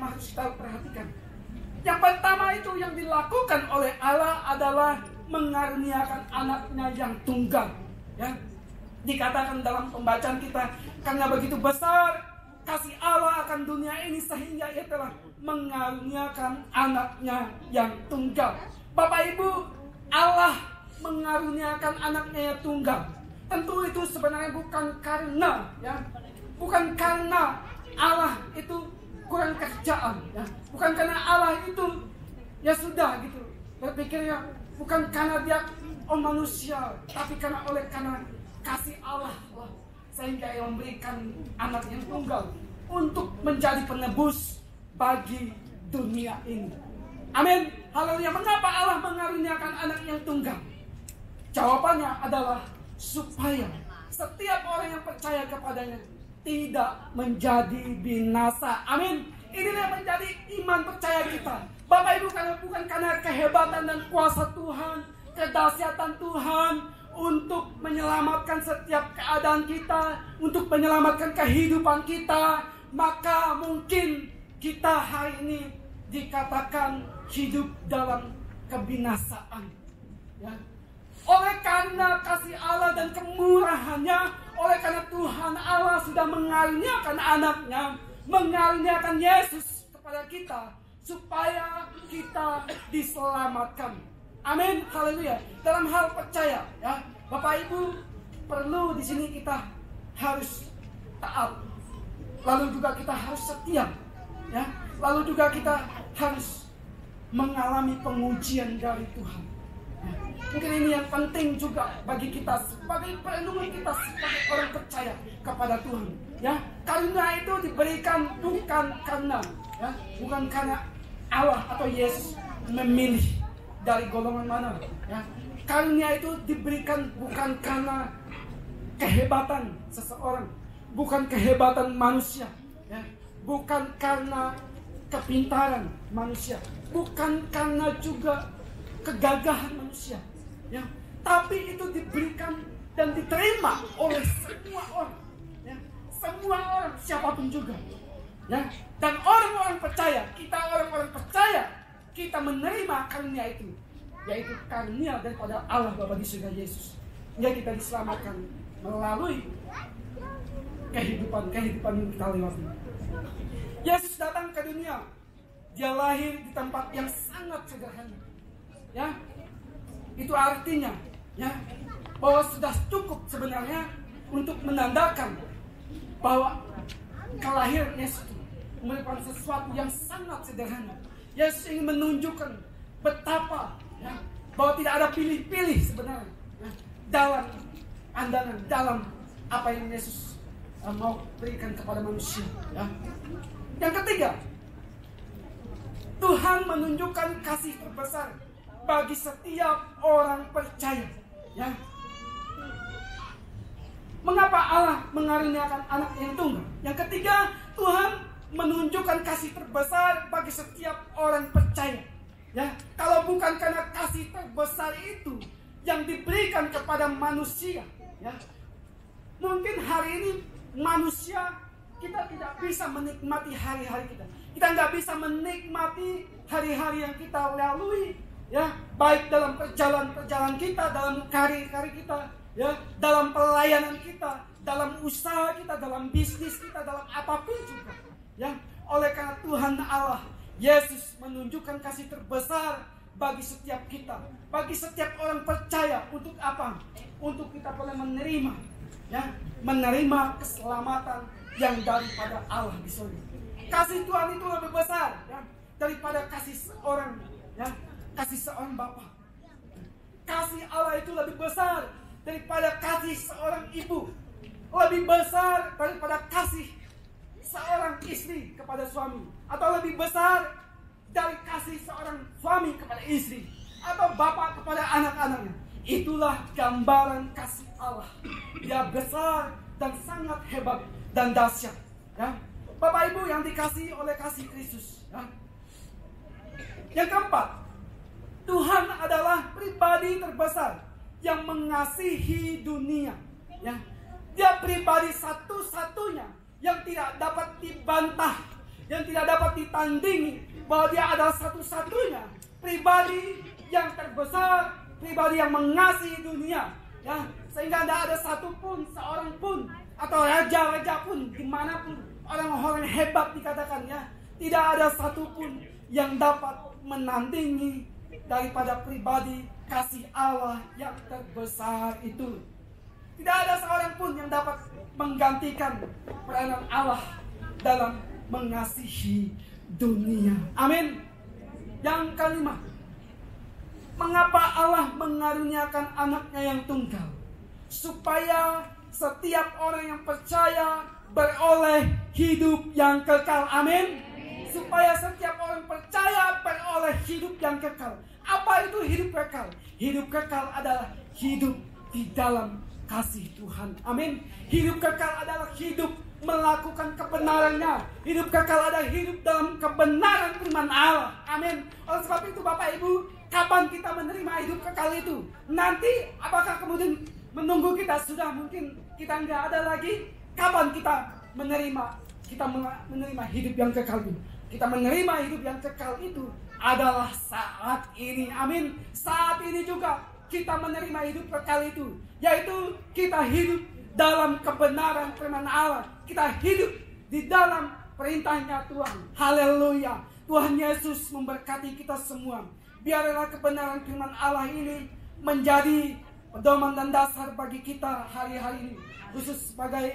yang harus kita perhatikan. Yang pertama itu yang dilakukan oleh Allah adalah mengaruniakan anaknya yang tunggal. Ya, dikatakan dalam pembacaan kita, karena begitu besar kasih Allah akan dunia ini sehingga Ia telah mengaruniakan anaknya yang tunggal. Bapak Ibu, Allah mengaruniakan anaknya yang tunggal. Tentu itu sebenarnya bukan karena Allah itu kurang kerjaan, ya. Bukan karena Allah itu ya sudah gitu berpikirnya, bukan karena dia manusia, tapi karena kasih Allah sehingga Ia memberikan anak yang tunggal untuk menjadi penebus bagi dunia ini. Amin. Haleluya. Mengapa Allah mengaruniakan anak yang tunggal? Jawabannya adalah supaya setiap orang yang percaya kepadanya tidak menjadi binasa. Amin. Inilah yang menjadi iman percaya kita. Bapak Ibu, bukan karena kehebatan dan kuasa Tuhan, kedahsyatan Tuhan untuk menyelamatkan setiap keadaan kita, untuk menyelamatkan kehidupan kita, maka mungkin kita hari ini dikatakan hidup dalam kebinasaan. Ya. Oleh karena kasih Allah dan kemurahannya, oleh karena Tuhan Allah sudah mengaruniakan anaknya, mengaruniakan Yesus kepada kita, supaya kita diselamatkan. Amin, haleluya. Dalam hal percaya, ya, Bapak Ibu, perlu di sini kita harus taat. Lalu juga kita harus setia, ya. Lalu juga kita harus mengalami pengujian dari Tuhan. Ya. Mungkin ini yang penting juga bagi kita sebagai perlindungan kita sebagai orang percaya kepada Tuhan. Ya, karunia itu diberikan bukan karena Allah atau Yesus memilih dari golongan mana. Ya. Karunia itu diberikan bukan karena kehebatan seseorang, bukan kehebatan manusia, ya. Bukan karena kepintaran manusia, bukan karena juga kegagahan manusia, ya. Tapi itu diberikan dan diterima oleh semua orang, ya. Semua orang, siapapun juga, ya. Dan orang-orang percaya, kita orang-orang percaya, kita menerima karunia itu, yaitu karunia daripada Allah Bapa di surga Yesus, hingga kita diselamatkan melalui kehidupan yang kita lewati. Yesus datang ke dunia, Dia lahir di tempat yang sangat sederhana, ya. Itu artinya, ya, bahwa sudah cukup sebenarnya untuk menandakan bahwa kelahiran Yesus itu merupakan sesuatu yang sangat sederhana. Yesus ingin menunjukkan betapa, ya, bahwa tidak ada pilih-pilih sebenarnya, ya, dalam pandangan, dalam apa yang Yesus mau berikan kepada manusia, ya. Yang ketiga, Tuhan menunjukkan kasih terbesar bagi setiap orang percaya, ya. Mengapa Allah mengaruniakan anak yang tunggal? Yang ketiga, Tuhan menunjukkan kasih terbesar bagi setiap orang percaya, ya. Kalau bukan karena kasih terbesar itu yang diberikan kepada manusia, ya, mungkin hari ini manusia kita tidak bisa menikmati hari-hari kita. Kita nggak bisa menikmati hari-hari yang kita lalui, ya, baik dalam perjalanan kita, dalam karir-karir kita, ya, dalam pelayanan kita, dalam usaha kita, dalam bisnis kita, dalam apapun juga, ya. Oleh karena Tuhan Allah, Yesus menunjukkan kasih terbesar bagi setiap kita, bagi setiap orang percaya. Untuk apa? Untuk kita boleh menerima, ya, menerima keselamatan yang daripada Allah di surga. Kasih Tuhan itu lebih besar, ya, daripada kasih seorang, ya, kasih seorang bapa. Kasih Allah itu lebih besar daripada kasih seorang ibu, lebih besar daripada kasih seorang istri kepada suami, atau lebih besar dari kasih seorang suami kepada istri, atau bapak kepada anak-anaknya. Itulah gambaran kasih Allah. Dia besar dan sangat hebat dan dahsyat, ya. Bapak Ibu yang dikasihi oleh kasih Kristus, ya. Yang keempat, Tuhan adalah pribadi terbesar yang mengasihi dunia, ya. Dia pribadi satu-satunya yang tidak dapat dibantah, yang tidak dapat ditandingi, bahwa dia adalah satu-satunya pribadi yang terbesar, pribadi yang mengasihi dunia, ya, sehingga tidak ada satupun, seorang pun, atau raja-raja pun, dimanapun orang-orang hebat dikatakan, ya, tidak ada satupun yang dapat menandingi daripada pribadi kasih Allah yang terbesar itu. Tidak ada seorang pun yang dapat menggantikan peranan Allah dalam mengasihi dunia. Amin. Yang kelima, mengapa Allah mengaruniakan anaknya yang tunggal? Supaya setiap orang yang percaya beroleh hidup yang kekal. Amin. Supaya setiap orang percaya beroleh hidup yang kekal. Apa itu hidup kekal? Hidup kekal adalah hidup di dalam kasih Tuhan. Amin. Hidup kekal adalah hidup melakukan kebenarannya. Hidup kekal adalah hidup dalam kebenaran firman Allah. Amin. Oleh sebab itu Bapak Ibu, kapan kita menerima hidup kekal itu? Nanti apakah kemudian menunggu kita sudah mungkin kita nggak ada lagi? Kapan kita menerima hidup yang kekal itu? Kita menerima hidup yang kekal itu adalah saat ini. Amin. Saat ini juga kita menerima hidup kekal itu, yaitu kita hidup dalam kebenaran firman Allah. Kita hidup di dalam perintahnya Tuhan. Haleluya. Tuhan Yesus memberkati kita semua. Biarlah kebenaran firman Allah ini menjadi pedoman dan dasar bagi kita hari-hari ini, khusus sebagai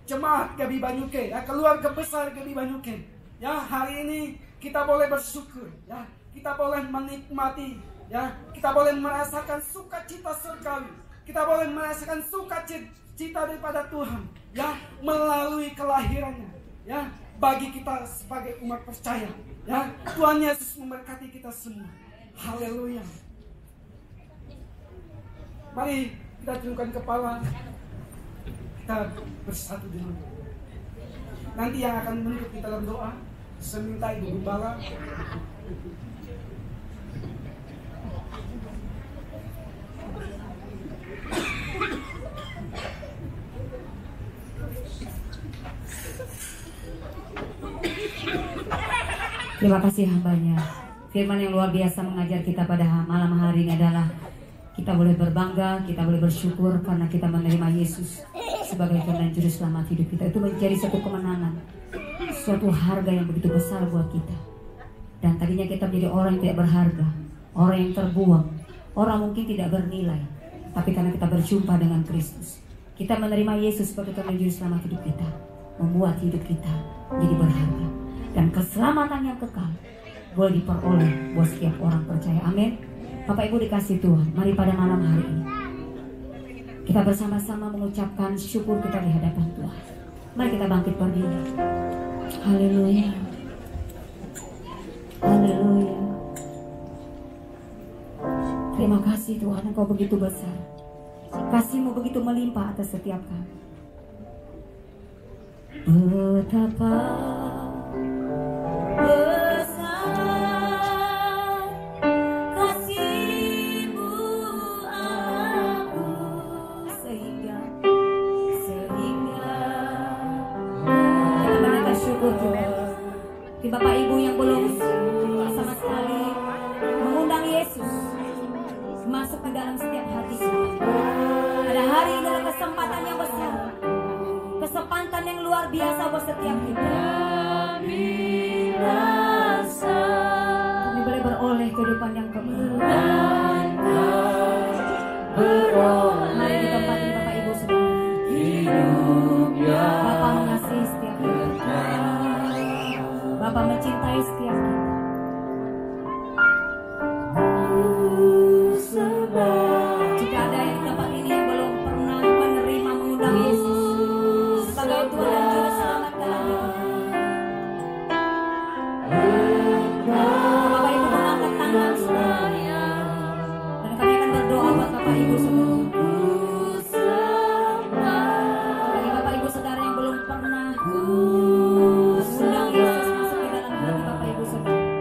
jemaat Gabi Banyuke, ya, keluarga besar Gabi Banyuke. Ya, hari ini kita boleh bersyukur, ya, kita boleh menikmati, ya, kita boleh merasakan sukacita surgawi, kita boleh merasakan sukacita daripada Tuhan, ya, melalui kelahirannya, ya, bagi kita sebagai umat percaya, ya. Tuhan Yesus memberkati kita semua. Haleluya. Mari kita tundukkan kepala, kita bersatu dulu. Nanti yang akan menutup kita dalam doa, seminta Ibu Gembala. Terima kasih hambanya. Firman yang luar biasa mengajar kita pada malam hari ini adalah kita boleh berbangga, kita boleh bersyukur karena kita menerima Yesus sebagai Tuhan dan Juru Selamat hidup kita. Itu menjadi satu kemenangan, suatu harga yang begitu besar buat kita. Dan tadinya kita menjadi orang yang tidak berharga, orang yang terbuang, orang mungkin tidak bernilai. Tapi karena kita berjumpa dengan Kristus, kita menerima Yesus sebagai Tuhan dan Juru Selamat hidup kita, membuat hidup kita menjadi berharga. Dan keselamatan yang kekal boleh diperoleh buat setiap orang percaya. Amin. Bapak Ibu dikasih Tuhan, mari pada malam hari ini kita bersama-sama mengucapkan syukur kita di hadapan Tuhan. Mari kita bangkit berdiri. Haleluya. Haleluya. Terima kasih Tuhan, Engkau begitu besar. Kasih-Mu begitu melimpah atas setiap kami. Betapa besar kasih-Mu Allahku, sehingga kita berikan syukur Tuhan. Di Bapak Ibu yang belum sama sekali mengundang Yesus masuk ke dalam setiap hati, pada hari ini adalah kesempatan yang besar, kesempatan yang luar biasa buat setiap kita. Kami boleh beroleh kehidupan yang kekal. Mari di tempat ini Bapak Ibu saudara. Bapa mengasihi setiap kita. Bapa mencintai setiap kita. Jika ada yang di tempat ini yang belum pernah menerima mengundang Yesus sebagai Tuhan dan Juru Selamat dalam hidup, Bapak Ibu mengangkat tangan semuanya, dan kami akan berdoa buat Bapak Ibu saudara. Bagi Bapak Ibu saudara yang belum pernah mengundang Yesus masuk ke dalam hati Bapak Ibu saudara,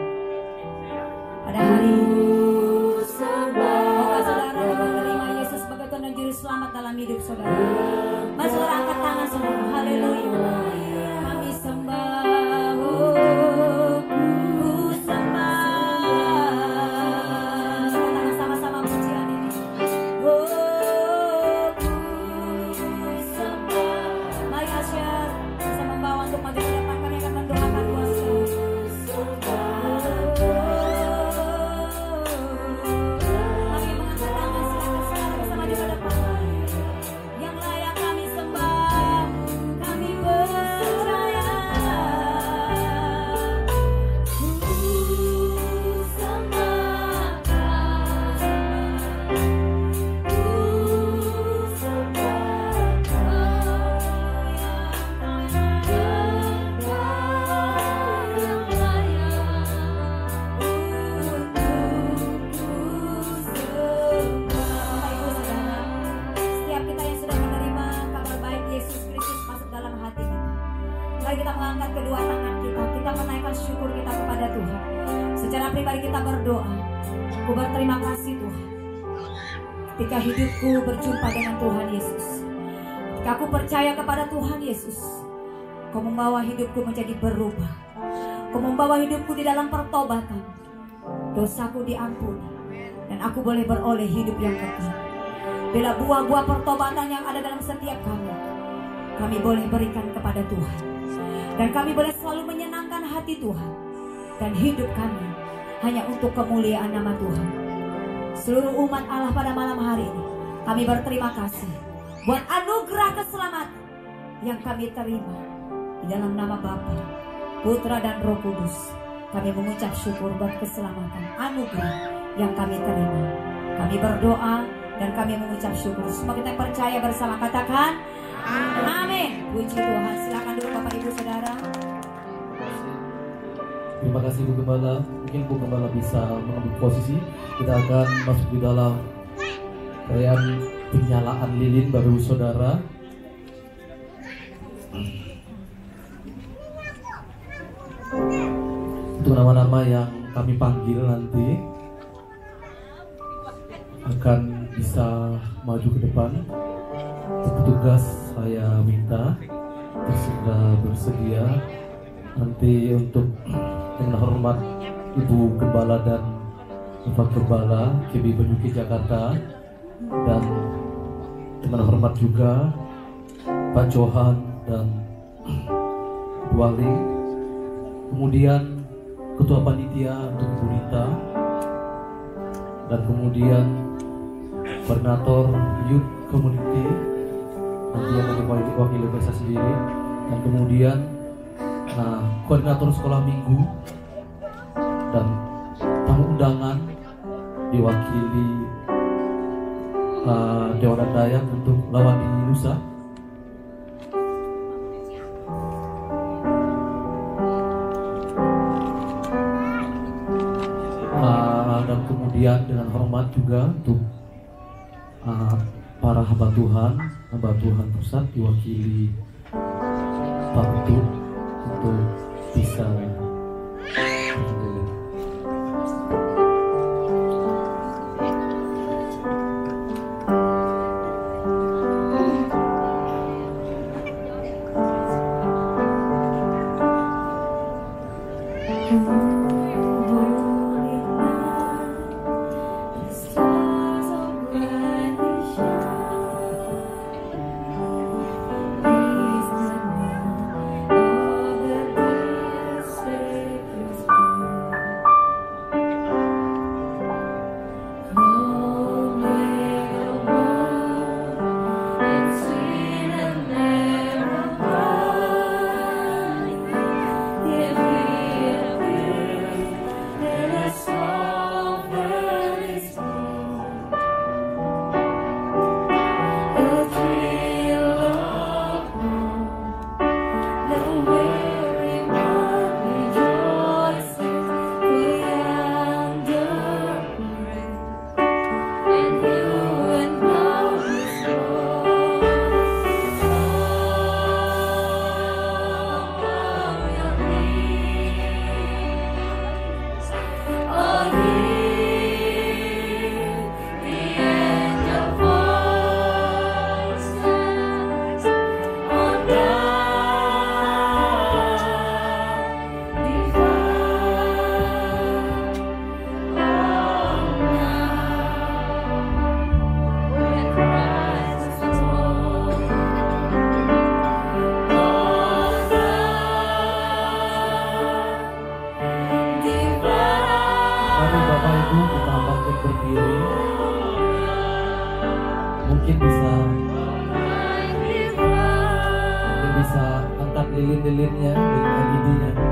Secara pribadi kita berdoa. Aku berterima kasih Tuhan. Ketika hidupku berjumpa dengan Tuhan Yesus. Ketika aku percaya kepada Tuhan Yesus. Kau membawa hidupku menjadi berubah. Kau membawa hidupku di dalam pertobatan. Dosaku diampuni. Dan aku boleh beroleh hidup yang kekal. Bila buah-buah pertobatan yang ada dalam setiap kami boleh berikan kepada Tuhan. Dan kami boleh selalu menyenangkan hati Tuhan. Dan hidup kami hanya untuk kemuliaan nama Tuhan. Seluruh umat Allah pada malam hari ini, kami berterima kasih buat anugerah keselamatan yang kami terima. Di dalam nama Bapa, Putra dan Roh Kudus, kami mengucap syukur buat keselamatan anugerah yang kami terima. Kami berdoa dan kami mengucap syukur. Semua kita percaya bersama, katakan amin. Puji Tuhan. Silakan dulu Bapak Ibu Saudara. Terima kasih Bu Gembala. Mungkin Bu Gembala bisa mengambil posisi. Kita akan masuk di dalam perayaan penyalaan lilin Bapak Ibu Saudara. Untuk nama-nama yang kami panggil nanti akan bisa maju ke depan. Petugas saya minta segera bersedia nanti untuk dengan hormat Ibu Gembala dan Bapak Gembala KB Banyuki Jakarta, dan dengan hormat juga Pak Johan dan Wali, kemudian Ketua Panitia untuk Ibu Rita, dan kemudian Koordinator Youth Community nanti yang mewakili saya sendiri, dan kemudian koordinator sekolah minggu dan tamu undangan diwakili Dewan Dayak untuk Lawani Nusa. Dan kemudian dengan hormat juga untuk para hamba Tuhan pusat diwakili Pak Ketut untuk bisa mungkin bisa angkat lilin-lilinnya, lilin LED-nya.